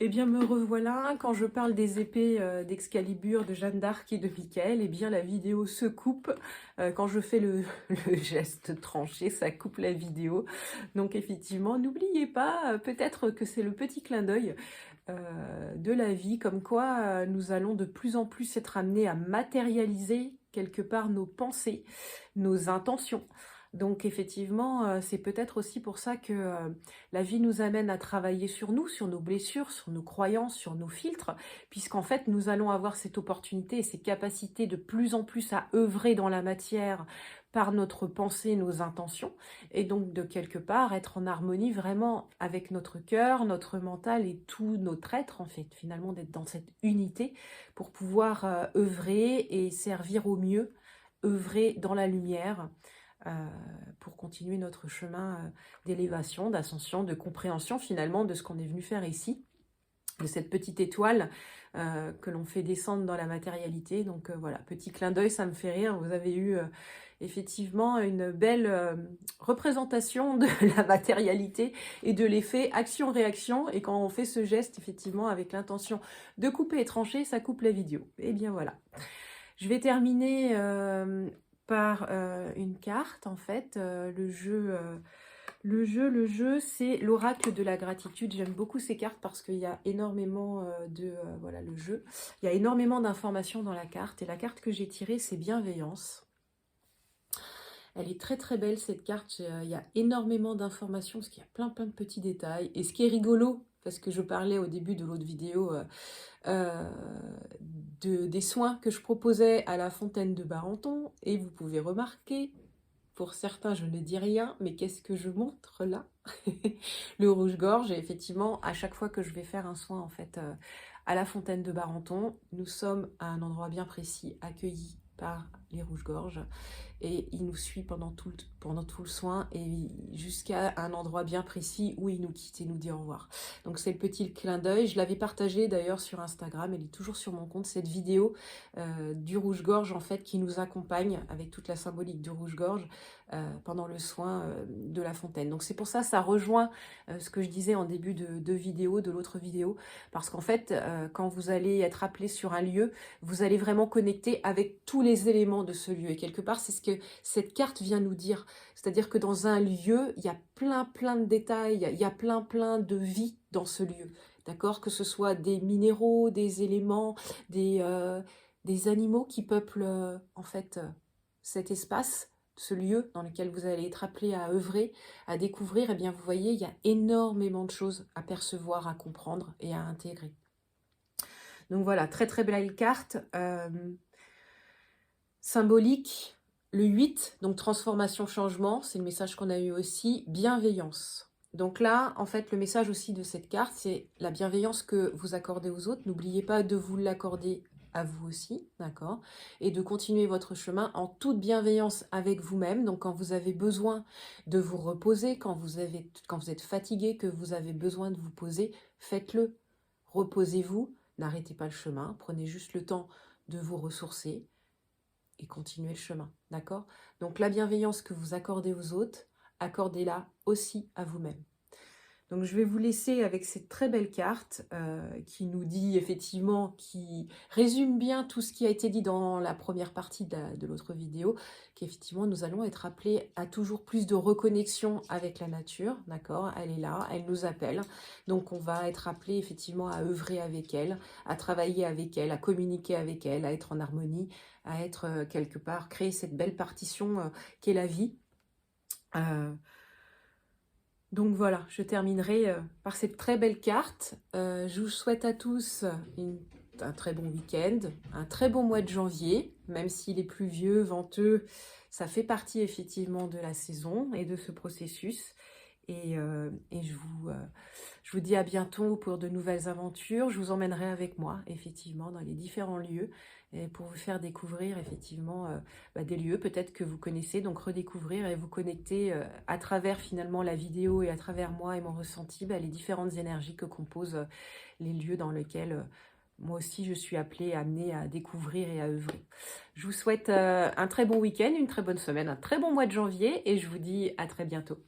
Eh bien, me revoilà. Quand je parle des épées d'Excalibur, de Jeanne d'Arc et de Michael, eh bien, la vidéo se coupe. Quand je fais le, le geste tranché, ça coupe la vidéo. Donc, effectivement, n'oubliez pas, peut-être que c'est le petit clin d'œil de la vie, comme quoi nous allons de plus en plus être amenés à matérialiser quelque part nos pensées, nos intentions. Donc effectivement, c'est peut-être aussi pour ça que la vie nous amène à travailler sur nous, sur nos blessures, sur nos croyances, sur nos filtres, puisqu'en fait nous allons avoir cette opportunité et ces capacités de plus en plus à œuvrer dans la matière par notre pensée, nos intentions, et donc de quelque part être en harmonie vraiment avec notre cœur, notre mental et tout notre être, en fait, finalement d'être dans cette unité pour pouvoir œuvrer et servir au mieux, œuvrer dans la lumière, euh, pour continuer notre chemin d'élévation, d'ascension, de compréhension finalement de ce qu'on est venu faire ici, de cette petite étoile que l'on fait descendre dans la matérialité. Donc voilà, petit clin d'œil, ça me fait rire. Vous avez eu effectivement une belle représentation de la matérialité et de l'effet action-réaction. Et quand on fait ce geste, effectivement, avec l'intention de couper et trancher, ça coupe la vidéo. Et bien voilà. Je vais terminer par une carte, en fait, le jeu, c'est l'oracle de la gratitude. J'aime beaucoup ces cartes parce qu'il y a énormément voilà, le jeu. Il y a énormément d'informations dans la carte. Et la carte que j'ai tirée, c'est bienveillance. Elle est très très belle cette carte. Il y a énormément d'informations parce qu'il y a plein de petits détails. Et ce qui est rigolo, parce que je parlais au début de l'autre vidéo euh, des soins que je proposais à la fontaine de Barenton. Et vous pouvez remarquer, pour certains, je ne dis rien, mais qu'est-ce que je montre là? Le rouge-gorge, et effectivement, à chaque fois que je vais faire un soin, en fait, à la fontaine de Barenton, nous sommes à un endroit bien précis, accueillis par les rouges-gorges, et il nous suit pendant tout le soin, et jusqu'à un endroit bien précis où il nous quitte et nous dit au revoir. Donc c'est le petit clin d'œil. Je l'avais partagé d'ailleurs sur Instagram, elle est toujours sur mon compte, cette vidéo du rouge-gorge, en fait, qui nous accompagne avec toute la symbolique du rouge-gorge pendant le soin de la fontaine. Donc c'est pour ça, ça rejoint ce que je disais en début de vidéo, de l'autre vidéo, parce qu'en fait, quand vous allez être appelé sur un lieu, vous allez vraiment connecter avec tous les éléments de ce lieu. Et quelque part, c'est ce que cette carte vient nous dire. C'est-à-dire que dans un lieu, il y a plein de détails, il y a plein de vie dans ce lieu. D'accord? Que ce soit des minéraux, des éléments, des animaux qui peuplent en fait cet espace, ce lieu dans lequel vous allez être appelé à œuvrer, à découvrir. Eh bien, vous voyez, il y a énormément de choses à percevoir, à comprendre et à intégrer. Donc voilà, très belle carte. Symbolique, le 8, donc transformation, changement, c'est le message qu'on a eu aussi, bienveillance. Donc là, en fait, le message aussi de cette carte, c'est la bienveillance que vous accordez aux autres. N'oubliez pas de vous l'accorder à vous aussi, d'accord? Et de continuer votre chemin en toute bienveillance avec vous-même. Donc quand vous avez besoin de vous reposer, quand vous êtes fatigué, que vous avez besoin de vous poser, faites-le. Reposez-vous, n'arrêtez pas le chemin, prenez juste le temps de vous ressourcer et continuer le chemin, d'accord? Donc la bienveillance que vous accordez aux autres, accordez-la aussi à vous-même. Donc je vais vous laisser avec cette très belle carte qui nous dit effectivement, qui résume bien tout ce qui a été dit dans la première partie de l'autre vidéo, qu'effectivement nous allons être appelés à toujours plus de reconnexion avec la nature, d'accord? Elle est là, elle nous appelle, donc on va être appelés effectivement à œuvrer avec elle, à travailler avec elle, à communiquer avec elle, à être en harmonie, à être quelque part, créer cette belle partition qu'est la vie. Donc voilà, je terminerai par cette très belle carte. Je vous souhaite à tous un très bon week-end, un très bon mois de janvier, même s'il est pluvieux, venteux, ça fait partie effectivement de la saison et de ce processus. Et je vous dis à bientôt pour de nouvelles aventures. Je vous emmènerai avec moi, effectivement, dans les différents lieux et pour vous faire découvrir, effectivement, des lieux peut-être que vous connaissez, donc redécouvrir et vous connecter à travers, finalement, la vidéo et à travers moi et mon ressenti, les différentes énergies que composent les lieux dans lesquels moi aussi je suis amenée à découvrir et à œuvrer. Je vous souhaite un très bon week-end, une très bonne semaine, un très bon mois de janvier et je vous dis à très bientôt.